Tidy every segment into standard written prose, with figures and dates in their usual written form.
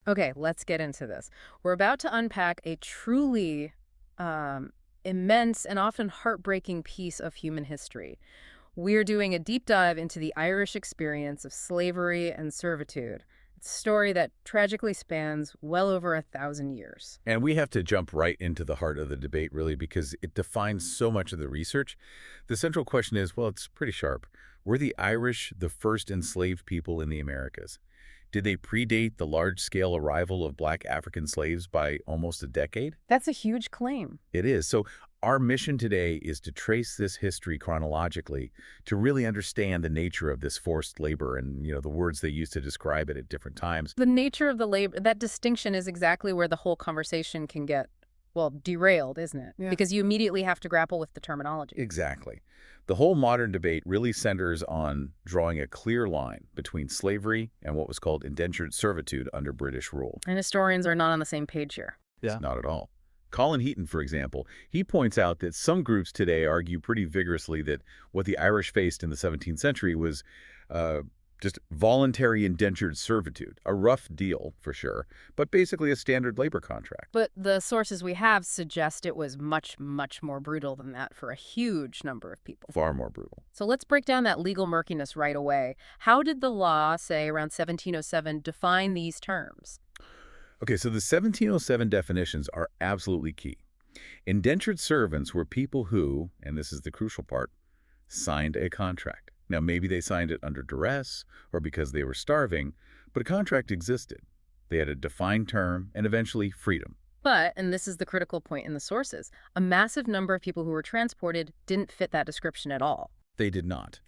Okay, let's get into this. We're about to unpack a truly immense and often heartbreaking piece of human history. We're doing a deep dive into the Irish experience of slavery and servitude. It's a story that tragically spans well over 1,000 years. And we have to jump right into the heart of the debate, really, because it defines so much of the research. The central question is, well, it's pretty sharp. Were the Irish the first enslaved people in the Americas? Did they predate the large-scale arrival of black African slaves by almost a decade? That's a huge claim. It is. So our mission today is to trace this history chronologically to really understand the nature of this forced labor and, the words they use to describe it at different times. The nature of the labor, that distinction is exactly where the whole conversation can get, well, derailed, isn't it? Yeah. Because you immediately have to grapple with the terminology. Exactly. The whole modern debate really centers on drawing a clear line between slavery and what was called indentured servitude under British rule. And historians are not on the same page here. Yeah. Not at all. Colin Heaton, for example, he points out that some groups today argue pretty vigorously that what the Irish faced in the 17th century was just voluntary indentured servitude, a rough deal for sure, but basically a standard labor contract. But the sources we have suggest it was much, much more brutal than that for a huge number of people. Far more brutal. So let's break down that legal murkiness right away. How did the law, say around 1707, define these terms? Okay, so the 1707 definitions are absolutely key. Indentured servants were people who, and this is the crucial part, signed a contract. Now, maybe they signed it under duress or because they were starving, but a contract existed. They had a defined term and eventually freedom. But, and this is the critical point in the sources, a massive number of people who were transported didn't fit that description at all. They did not.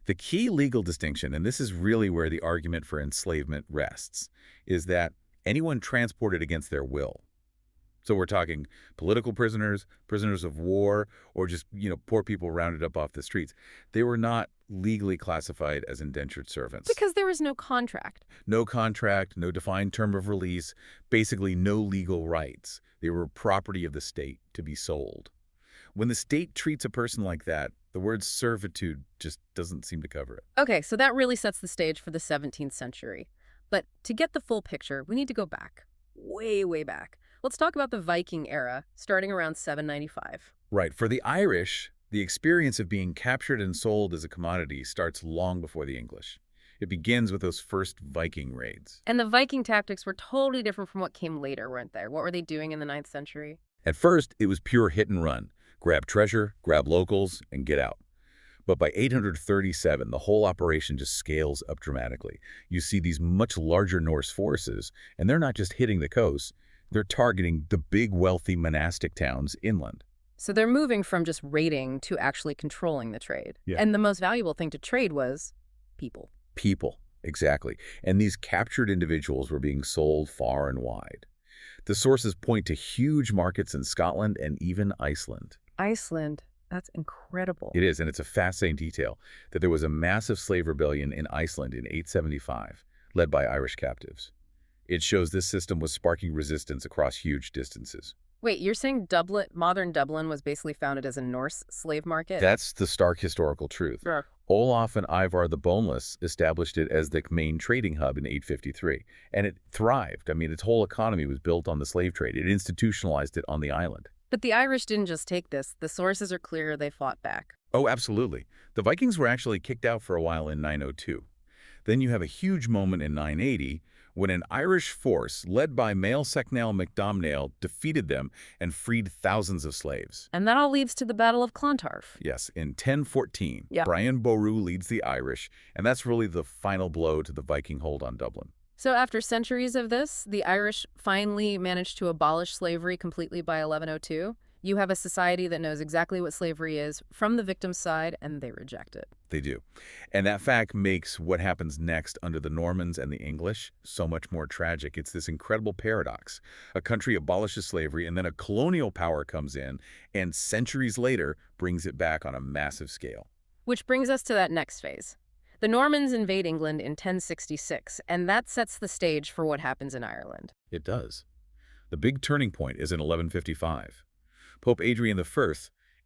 The key legal distinction, and this is really where the argument for enslavement rests, is that anyone transported against their will. So we're talking political prisoners, prisoners of war, or just, poor people rounded up off the streets. They were not legally classified as indentured servants. Because there was no contract. No contract, no defined term of release, basically no legal rights. They were property of the state to be sold. When the state treats a person like that, the word servitude just doesn't seem to cover it. Okay, so that really sets the stage for the 17th century. But to get the full picture, we need to go back. Way, way back. Let's talk about the Viking era, starting around 795. Right. For the Irish, the experience of being captured and sold as a commodity starts long before the English. It begins with those first Viking raids. And the Viking tactics were totally different from what came later, weren't they? What were they doing in the 9th century? At first, it was pure hit and run. Grab treasure, grab locals, and get out. But by 837, the whole operation just scales up dramatically. You see these much larger Norse forces, and they're not just hitting the coast. They're targeting the big, wealthy monastic towns inland. So they're moving from just raiding to actually controlling the trade. Yeah. And the most valuable thing to trade was people. People, exactly. And these captured individuals were being sold far and wide. The sources point to huge markets in Scotland and even Iceland. Iceland, that's incredible. It is, and it's a fascinating detail that there was a massive slave rebellion in Iceland in 875, led by Irish captives. It shows this system was sparking resistance across huge distances. Wait, you're saying modern Dublin was basically founded as a Norse slave market? That's the stark historical truth. Sure. Olaf and Ivar the Boneless established it as the main trading hub in 853, and it thrived. I mean, its whole economy was built on the slave trade. It institutionalized it on the island. But the Irish didn't just take this. The sources are clear they fought back. Oh, absolutely. The Vikings were actually kicked out for a while in 902. Then you have a huge moment in 980 when an Irish force led by Mael Secnaill MacDomnail defeated them and freed thousands of slaves. And that all leads to the Battle of Clontarf. Yes, in 1014, Yeah. Brian Boru leads the Irish, and that's really the final blow to the Viking hold on Dublin. So after centuries of this, the Irish finally managed to abolish slavery completely by 1102. You have a society that knows exactly what slavery is from the victim's side, and they reject it. They do. And that fact makes what happens next under the Normans and the English so much more tragic. It's this incredible paradox. A country abolishes slavery, and then a colonial power comes in, and centuries later brings it back on a massive scale. Which brings us to that next phase. The Normans invade England in 1066, and that sets the stage for what happens in Ireland. It does. The big turning point is in 1155. Pope Adrian I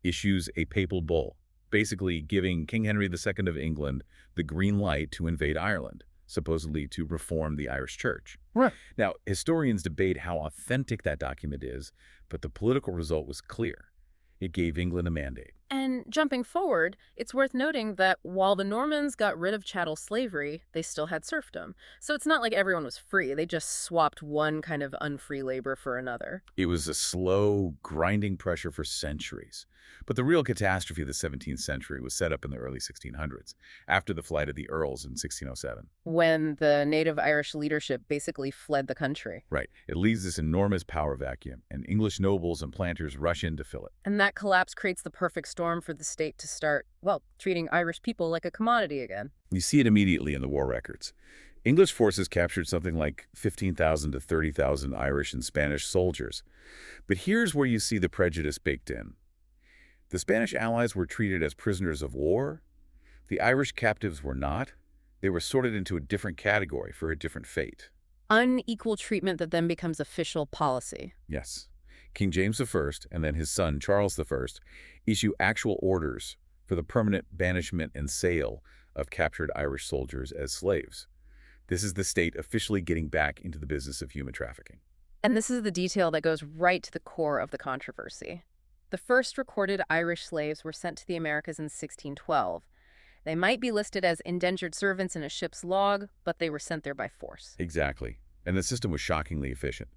issues a papal bull, basically giving King Henry II of England the green light to invade Ireland, supposedly to reform the Irish Church. Right. Now, historians debate how authentic that document is, but the political result was clear. It gave England a mandate. And jumping forward, it's worth noting that while the Normans got rid of chattel slavery, they still had serfdom. So it's not like everyone was free. They just swapped one kind of unfree labor for another. It was a slow, grinding pressure for centuries. But the real catastrophe of the 17th century was set up in the early 1600s, after the flight of the Earls in 1607. When the native Irish leadership basically fled the country. Right. It leaves this enormous power vacuum, and English nobles and planters rush in to fill it. And that collapse creates the perfect storm for the state to start, well, treating Irish people like a commodity again. You see it immediately in the war records. English forces captured something like 15,000 to 30,000 Irish and Spanish soldiers. But here's where you see the prejudice baked in. The Spanish allies were treated as prisoners of war. The Irish captives were not. They were sorted into a different category for a different fate. Unequal treatment that then becomes official policy. Yes. King James I and then his son Charles I issue actual orders for the permanent banishment and sale of captured Irish soldiers as slaves. This is the state officially getting back into the business of human trafficking. And this is the detail that goes right to the core of the controversy. The first recorded Irish slaves were sent to the Americas in 1612. They might be listed as indentured servants in a ship's log, but they were sent there by force. Exactly. And the system was shockingly efficient.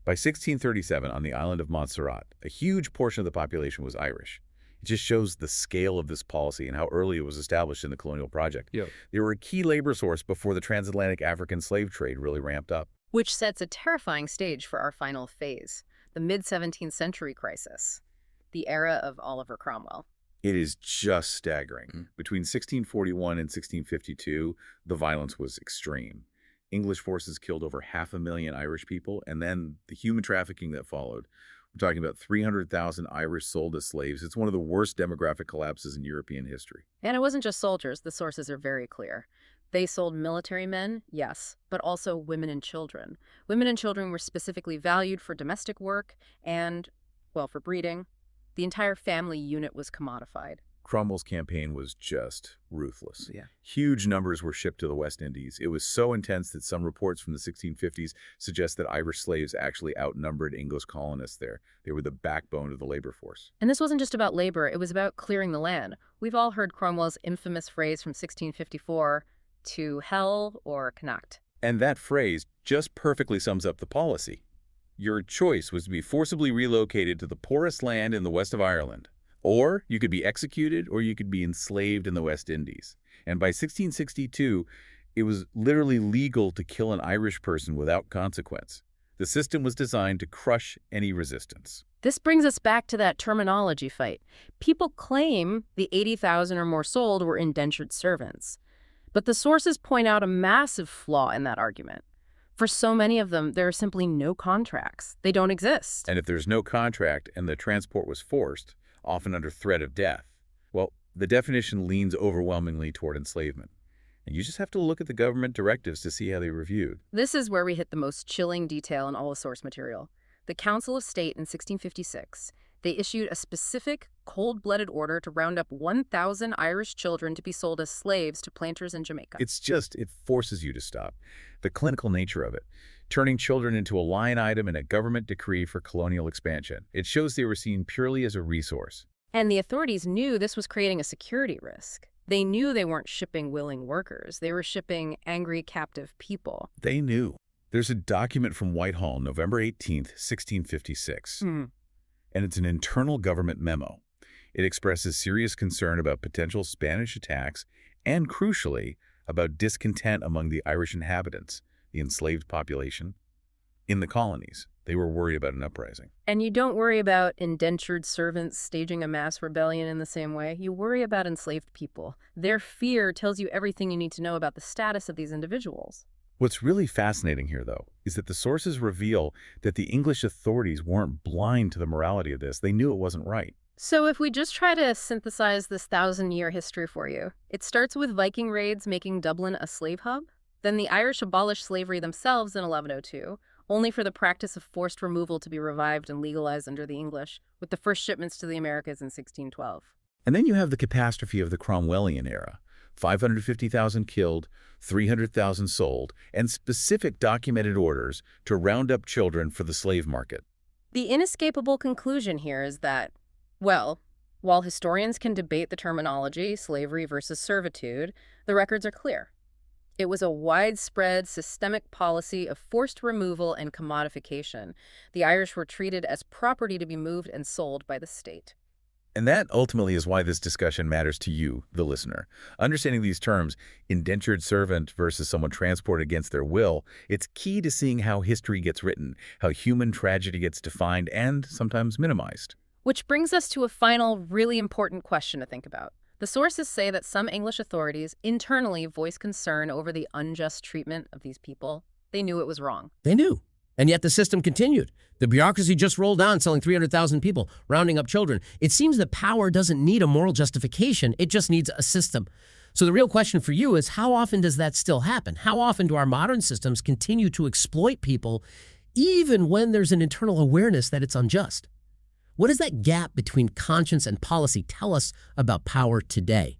By 1637, on the island of Montserrat, a huge portion of the population was Irish. It just shows the scale of this policy and how early it was established in the colonial project. Yep. They were a key labor source before the transatlantic African slave trade really ramped up. Which sets a terrifying stage for our final phase, the mid-17th century crisis, the era of Oliver Cromwell. It is just staggering. Between 1641 and 1652, the violence was extreme. English forces killed over 500,000 Irish people, and then the human trafficking that followed. We're talking about 300,000 Irish sold as slaves. It's one of the worst demographic collapses in European history. And it wasn't just soldiers. The sources are very clear. They sold military men, yes, but also women and children. Women and children were specifically valued for domestic work and, well, for breeding. The entire family unit was commodified. Cromwell's campaign was just ruthless. Yeah. Huge numbers were shipped to the West Indies. It was so intense that some reports from the 1650s suggest that Irish slaves actually outnumbered English colonists there. They were the backbone of the labor force. And this wasn't just about labor, it was about clearing the land. We've all heard Cromwell's infamous phrase from 1654, to hell or Connacht. And that phrase just perfectly sums up the policy. Your choice was to be forcibly relocated to the poorest land in the west of Ireland. Or you could be executed, or you could be enslaved in the West Indies. And by 1662, it was literally legal to kill an Irish person without consequence. The system was designed to crush any resistance. This brings us back to that terminology fight. People claim the 80,000 or more sold were indentured servants. But the sources point out a massive flaw in that argument. For so many of them, there are simply no contracts. They don't exist. And if there's no contract and the transport was forced, often under threat of death, well, the definition leans overwhelmingly toward enslavement. And you just have to look at the government directives to see how they reviewed. This is where we hit the most chilling detail in all the source material. The Council of State in 1656, they issued a specific, cold-blooded order to round up 1,000 Irish children to be sold as slaves to planters in Jamaica. It forces you to stop. The clinical nature of it, turning children into a line item in a government decree for colonial expansion. It shows they were seen purely as a resource. And the authorities knew this was creating a security risk. They knew they weren't shipping willing workers. They were shipping angry, captive people. They knew. There's a document from Whitehall, November 18th, 1656. And it's an internal government memo. It expresses serious concern about potential Spanish attacks and, crucially, about discontent among the Irish inhabitants, the enslaved population. In the colonies, they were worried about an uprising. And you don't worry about indentured servants staging a mass rebellion in the same way. You worry about enslaved people. Their fear tells you everything you need to know about the status of these individuals. What's really fascinating here, though, is that the sources reveal that the English authorities weren't blind to the morality of this. They knew it wasn't right. So if we just try to synthesize this 1,000-year history for you, it starts with Viking raids making Dublin a slave hub. Then the Irish abolished slavery themselves in 1102, only for the practice of forced removal to be revived and legalized under the English, with the first shipments to the Americas in 1612. And then you have the catastrophe of the Cromwellian era. 550,000 killed, 300,000 sold, and specific documented orders to round up children for the slave market. The inescapable conclusion here is that, well, while historians can debate the terminology, slavery versus servitude, the records are clear. It was a widespread, systemic policy of forced removal and commodification. The Irish were treated as property to be moved and sold by the state. And that ultimately is why this discussion matters to you, the listener. Understanding these terms, indentured servant versus someone transported against their will, it's key to seeing how history gets written, how human tragedy gets defined and sometimes minimized. Which brings us to a final, really important question to think about. The sources say that some English authorities internally voiced concern over the unjust treatment of these people. They knew it was wrong. They knew. And yet the system continued. The bureaucracy just rolled on, selling 300,000 people, rounding up children. It seems that power doesn't need a moral justification. It just needs a system. So the real question for you is, how often does that still happen? How often do our modern systems continue to exploit people, even when there's an internal awareness that it's unjust? What does that gap between conscience and policy tell us about power today?